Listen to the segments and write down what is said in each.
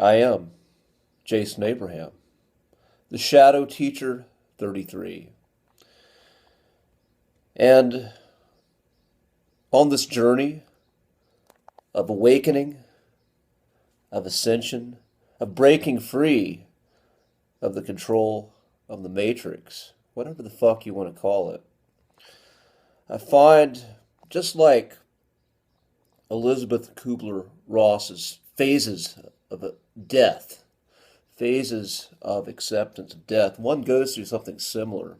I am Jason Abraham, the Shadow Teacher 33. And on this journey of awakening, of ascension, of breaking free of the control of the Matrix, whatever the fuck you want to call it, I find, just like Elizabeth Kubler-Ross's phases of death, phases of acceptance of death, one goes through something similar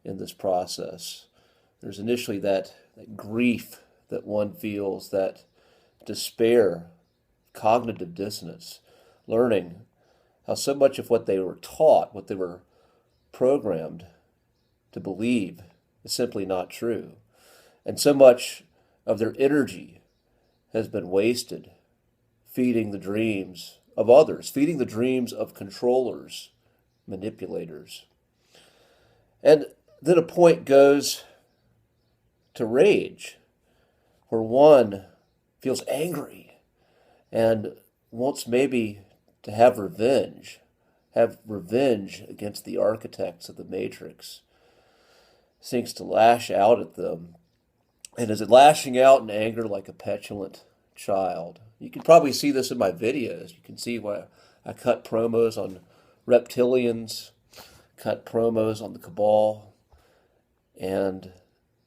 in this process. There's initially that grief that one feels, that despair, cognitive dissonance, learning how so much of what they were taught, what they were programmed to believe, is simply not true. And so much of their energy has been wasted feeding the dreams of others, feeding the dreams of controllers, manipulators. And then a point goes to rage, where one feels angry and wants maybe to have revenge against the architects of the Matrix, seeks to lash out at them, and is lashing out in anger like a petulant child. You can probably see this in my videos. You can see why I cut promos on reptilians, cut promos on the cabal, and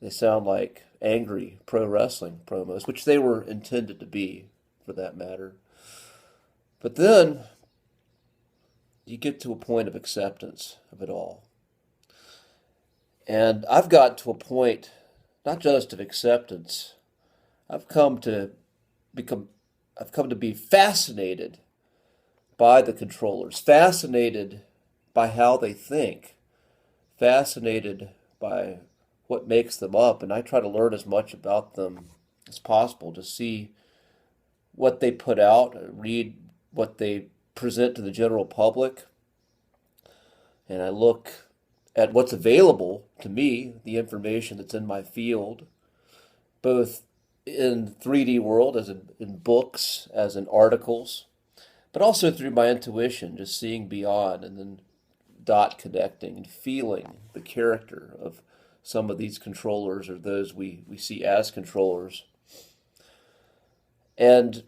they sound like angry pro wrestling promos, which they were intended to be, for that matter. But then you get to a point of acceptance of it all. And I've got to a point, not just of acceptance, I've come to be fascinated by the controllers, fascinated by how they think, fascinated by what makes them up, and I try to learn as much about them as possible to see what they put out, read what they present to the general public, and I look at what's available to me, the information that's in my field, both in 3D world, as in books, as in articles, but also through my intuition, just seeing beyond and then dot connecting and feeling the character of some of these controllers, or those we see as controllers. And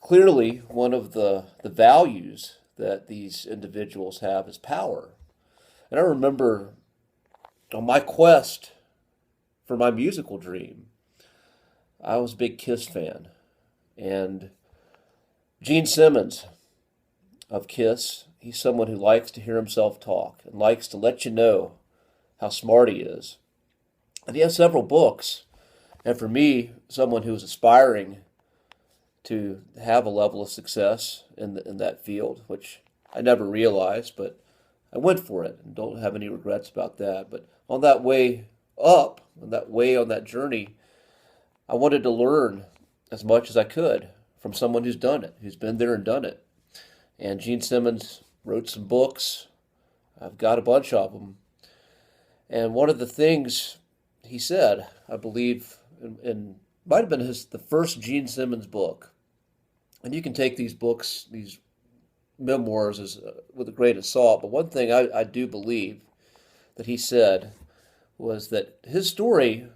clearly, one of the values that these individuals have is power. And I remember on my quest for my musical dream, I was a big Kiss fan. And Gene Simmons of Kiss, he's someone who likes to hear himself talk and likes to let you know how smart he is. And he has several books. And for me, someone who is aspiring to have a level of success in that field, which I never realized, but I went for it and don't have any regrets about that. But on that way up, on that journey, I wanted to learn as much as I could from someone who's done it, who's been there and done it. And Gene Simmons wrote some books. I've got a bunch of them. And one of the things he said, I believe, in might have been the first Gene Simmons book. And you can take these books, these memoirs, with a grain of salt. But one thing I do believe that he said was that his story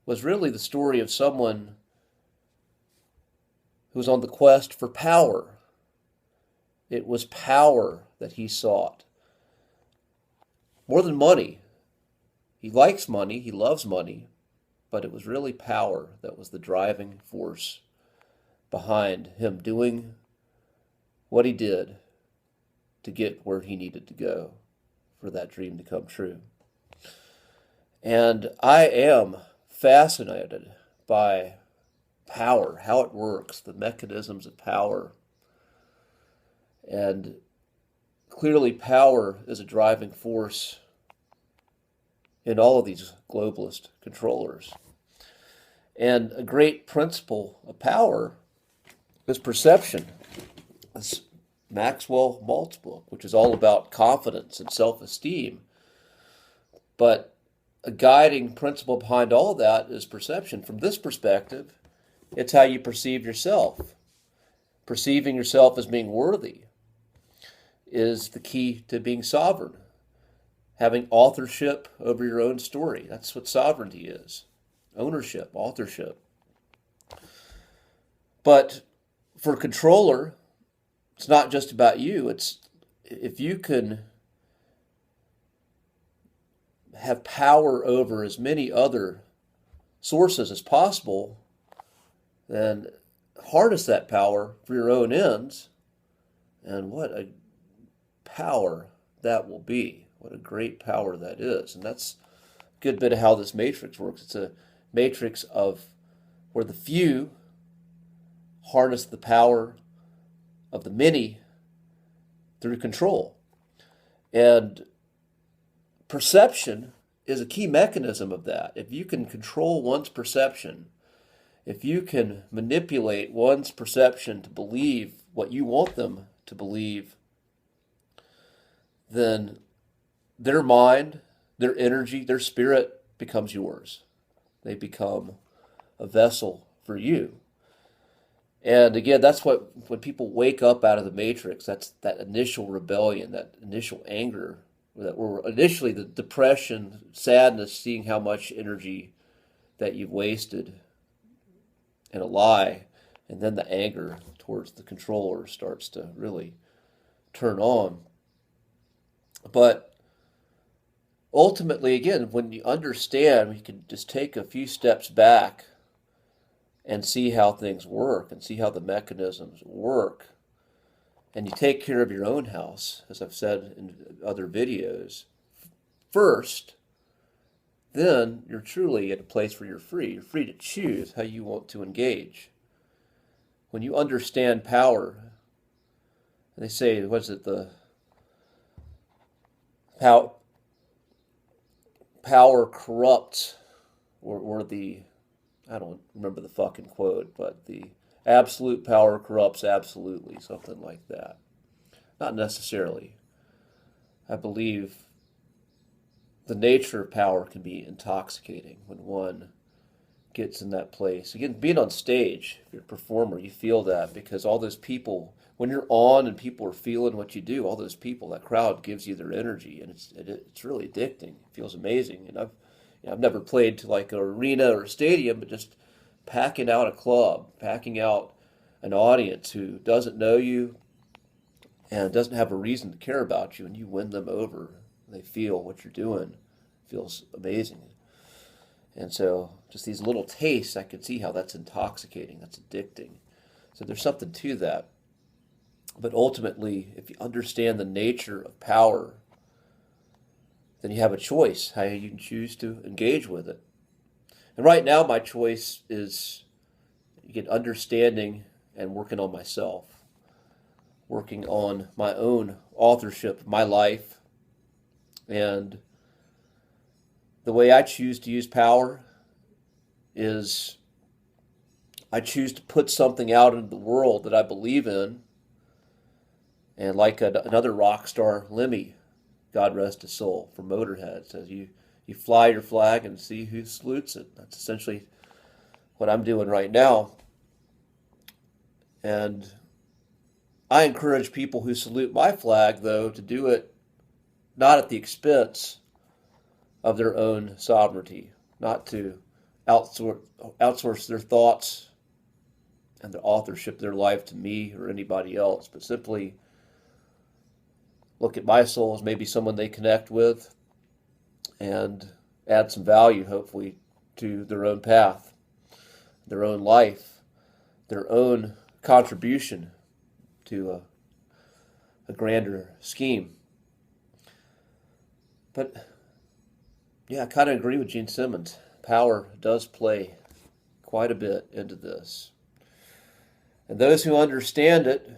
was really the story of someone who was on the quest for power. It was power that he sought. More than money. He likes money, he loves money, but it was really power that was the driving force behind him doing what he did to get where he needed to go for that dream to come true. And I am fascinated by power, how it works, the mechanisms of power. And clearly power is a driving force in all of these globalist controllers. And a great principle of power is perception. It's Maxwell Maltz book, which is all about confidence and self-esteem. But a guiding principle behind all that is perception. From this perspective, it's how you perceive yourself. perceiving yourself as being worthy is the key to being sovereign. Having authorship over your own story. That's what sovereignty is. Ownership, authorship. But for a controller, it's not just about you. It's if you can have power over as many other sources as possible, then harness that power for your own ends. And what a power that will be. What a great power that is. And that's a good bit of how this matrix works. It's a matrix of where the few harness the power of the many through control. And perception is a key mechanism of that. If you can control one's perception, if you can manipulate one's perception to believe what you want them to believe, then their mind, their energy, their spirit becomes yours. They become a vessel for you. And again, that's what, when people wake up out of the matrix, that's that initial rebellion, that initial anger, or initially the depression, sadness, seeing how much energy that you've wasted in a lie, and then the anger towards the controller starts to really turn on. But ultimately, again, when you understand, you can just take a few steps back and see how things work and see how the mechanisms work. And you take care of your own house, as I've said in other videos, first, then you're truly at a place where you're free. You're free to choose how you want to engage. When you understand power, they say, what is it, the power corrupts, or the, I don't remember the fucking quote, but the absolute power corrupts absolutely, something like that. Not necessarily. I believe the nature of power can be intoxicating when one gets in that place. Again, being on stage, if you're a performer, you feel that because all those people, when you're on and people are feeling what you do, all those people, that crowd gives you their energy, and it's really addicting. It feels amazing. And I've never played to like an arena or a stadium, but just packing out a club, packing out an audience who doesn't know you and doesn't have a reason to care about you, and you win them over. They feel what you're doing. It feels amazing. And so just these little tastes, I can see how that's intoxicating, that's addicting. So there's something to that. But ultimately, if you understand the nature of power, then you have a choice how you can choose to engage with it. And right now, my choice is get understanding and working on myself, working on my own authorship of my life. And the way I choose to use power is I choose to put something out into the world that I believe in. And like another rock star, Lemmy, God rest his soul, from Motorhead, says you fly your flag and see who salutes it. That's essentially what I'm doing right now. And I encourage people who salute my flag, though, to do it not at the expense of their own sovereignty, not to outsource their thoughts and their authorship of their life to me or anybody else, but simply look at my soul as maybe someone they connect with and add some value, hopefully, to their own path, their own life, their own contribution to a grander scheme. But yeah, I kind of agree with Gene Simmons. Power does play quite a bit into this. And those who understand it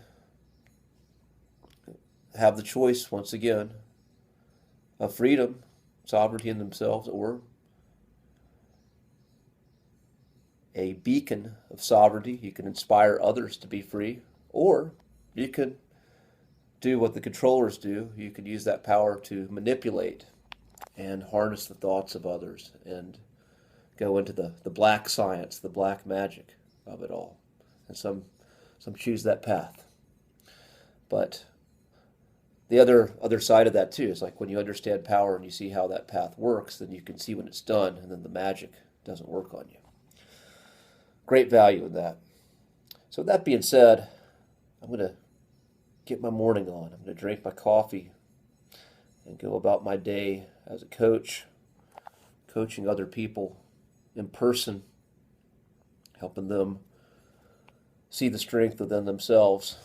have the choice, once again, of freedom, sovereignty in themselves, or a beacon of sovereignty. You can inspire others to be free, or you can do what the controllers do. You can use that power to manipulate and harness the thoughts of others and go into the black science, the black magic of it all. And some Some choose that path. But the other side of that too is like when you understand power and you see how that path works, then you can see when it's done, and then the magic doesn't work on you. Great value in that. So with that being said, I'm going to get my morning on. I'm going to drink my coffee and go about my day as a coach, coaching other people in person, helping them see the strength within themselves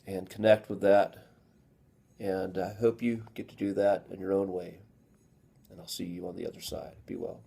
and connect with that. And I hope you get to do that in your own way. And I'll see you on the other side. Be well.